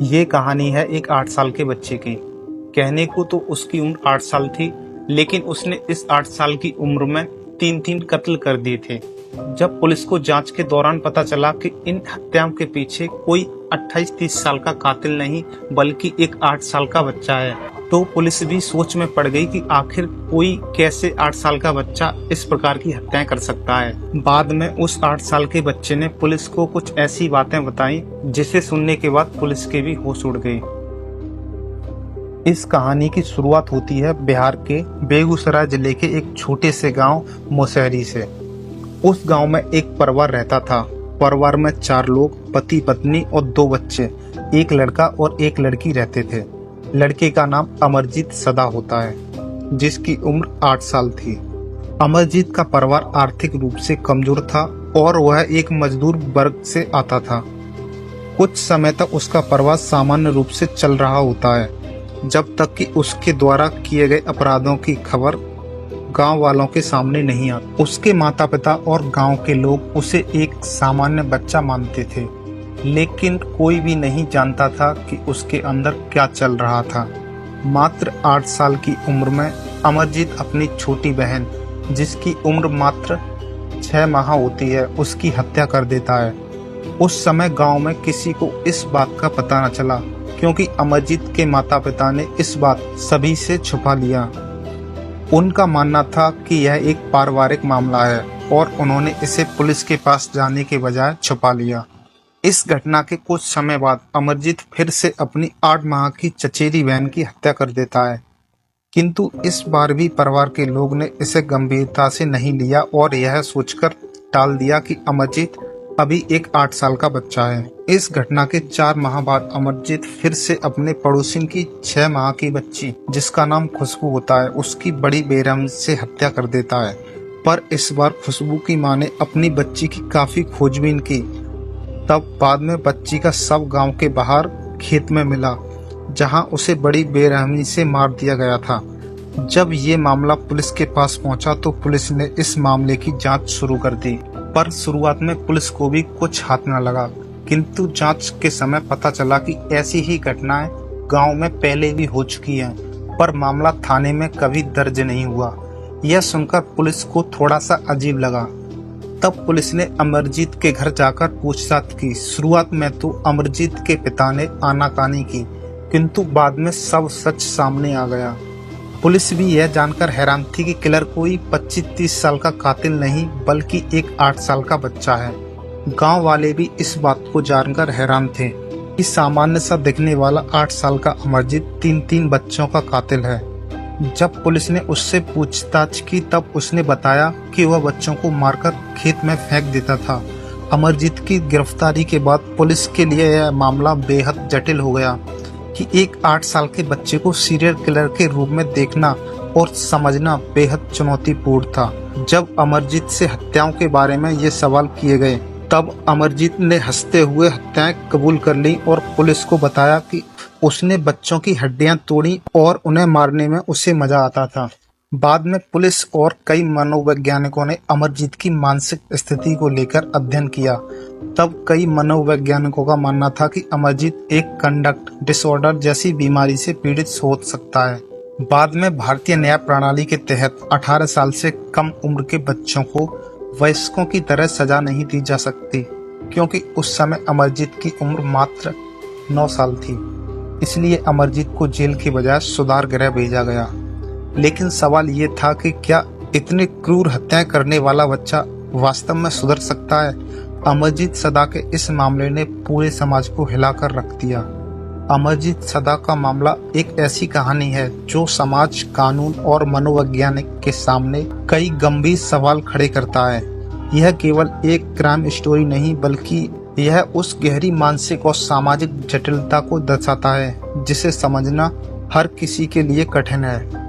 ये कहानी है एक 8 साल के बच्चे की। कहने को तो उसकी उम्र 8 साल थी, लेकिन उसने इस 8 साल की उम्र में 3 कत्ल कर दिए थे। जब पुलिस को जांच के दौरान पता चला कि इन हत्याओं के पीछे कोई 28-30 साल का कातिल नहीं बल्कि एक 8 साल का बच्चा है, तो पुलिस भी सोच में पड़ गई कि आखिर कोई कैसे 8 साल का बच्चा इस प्रकार की हत्याएं कर सकता है। बाद में उस 8 साल के बच्चे ने पुलिस को कुछ ऐसी बातें बताई जिसे सुनने के बाद पुलिस के भी होश उड़ गए। इस कहानी की शुरुआत होती है बिहार के बेगूसराय जिले के एक छोटे से गांव मुसहरी से। उस गांव में एक परिवार रहता था। परिवार में 4 लोग, पति पत्नी और 2 बच्चे, एक लड़का और एक लड़की रहते थे। लड़के का नाम अमरजीत सदा होता है, जिसकी उम्र 8 साल थी। अमरजीत का परिवार आर्थिक रूप से कमजोर था और वह एक मजदूर वर्ग से आता था। कुछ समय तक उसका परिवार सामान्य रूप से चल रहा होता है, जब तक कि उसके द्वारा किए गए अपराधों की खबर गांव वालों के सामने नहीं आती। उसके माता पिता और गांव के लोग उसे एक सामान्य बच्चा मानते थे, लेकिन कोई भी नहीं जानता था कि उसके अंदर क्या चल रहा था। मात्र 8 साल की उम्र में अमरजीत अपनी छोटी बहन, जिसकी उम्र मात्र 6 माह होती है, उसकी हत्या कर देता है। उस समय गांव में किसी को इस बात का पता न चला, क्योंकि अमरजीत के माता पिता ने इस बात सभी से छुपा लिया। उनका मानना था कि यह एक पारिवारिक मामला है और उन्होंने इसे पुलिस के पास जाने के बजाय छुपा लिया। इस घटना के कुछ समय बाद अमरजीत फिर से अपनी 8 माह की चचेरी बहन की हत्या कर देता है, किंतु इस बार भी परिवार के लोग ने इसे गंभीरता से नहीं लिया और यह सोचकर टाल दिया कि अमरजीत अभी एक 8 साल का बच्चा है। इस घटना के 4 माह बाद अमरजीत फिर से अपने पड़ोसी की 6 माह की बच्ची, जिसका नाम खुशबू होता है, उसकी बड़ी बेरहमी से हत्या कर देता है। पर इस बार खुशबू की मां ने अपनी बच्ची की काफी खोजबीन की। तब बाद में बच्ची का शव गांव के बाहर खेत में मिला, जहां उसे बड़ी बेरहमी से मार दिया गया था। जब ये मामला पुलिस के पास पहुंचा तो पुलिस ने इस मामले की जांच शुरू कर दी, पर शुरुआत में पुलिस को भी कुछ हाथ न लगा। किंतु जांच के समय पता चला कि ऐसी ही घटनाएं गांव में पहले भी हो चुकी हैं, पर मामला थाने में कभी दर्ज नहीं हुआ। यह सुनकर पुलिस को थोड़ा सा अजीब लगा। तब पुलिस ने अमरजीत के घर जाकर पूछताछ की। शुरुआत में तो अमरजीत के पिता ने आनाकानी की, किंतु बाद में सब सच सामने आ गया। पुलिस भी यह जानकर हैरान थी कि किलर कोई 25-30 साल का कातिल नहीं बल्कि एक 8 साल का बच्चा है। गांव वाले भी इस बात को जानकर हैरान थे कि सामान्य सा दिखने वाला 8 साल का अमरजीत 3 बच्चों का कातिल है। जब पुलिस ने उससे पूछताछ की तब उसने बताया कि वह बच्चों को मारकर खेत में फेंक देता था। अमरजीत की गिरफ्तारी के बाद पुलिस के लिए यह मामला बेहद जटिल हो गया कि एक 8 साल के बच्चे को सीरियल किलर के रूप में देखना और समझना बेहद चुनौतीपूर्ण था। जब अमरजीत से हत्याओं के बारे में ये सवाल किए गए तब अमरजीत ने हंसते हुए हत्याएं कबूल कर ली और पुलिस को बताया कि उसने बच्चों की हड्डियां तोड़ी और उन्हें मारने में उसे मजा आता था। बाद में पुलिस और कई मनोवैज्ञानिकों ने अमरजीत की मानसिक स्थिति को लेकर अध्ययन किया। तब कई मनोवैज्ञानिकों का मानना था कि अमरजीत एक कंडक्ट डिसऑर्डर जैसी बीमारी से पीड़ित हो सकता है। बाद में भारतीय न्याय प्रणाली के तहत 18 साल से कम उम्र के बच्चों को वयस्कों की तरह सजा नहीं दी जा सकती, क्योंकि उस समय अमरजीत की उम्र मात्र 9 साल थी। इसलिए अमरजीत को जेल के बजाय सुधार गृह भेजा गया। लेकिन सवाल ये था कि क्या इतने क्रूर हत्याएं करने वाला बच्चा वास्तव में सुधर सकता है? अमरजीत सदा के इस मामले ने पूरे समाज को हिलाकर रख दिया। अमरजीत सदा का मामला एक ऐसी कहानी है जो समाज, कानून और मनोवैज्ञानिक के सामने कई गंभीर सवाल खड़े करता है। यह केवल एक क्राइम स्टोरी नहीं बल्कि यह उस गहरी मानसिक और सामाजिक जटिलता को दर्शाता है जिसे समझना हर किसी के लिए कठिन है।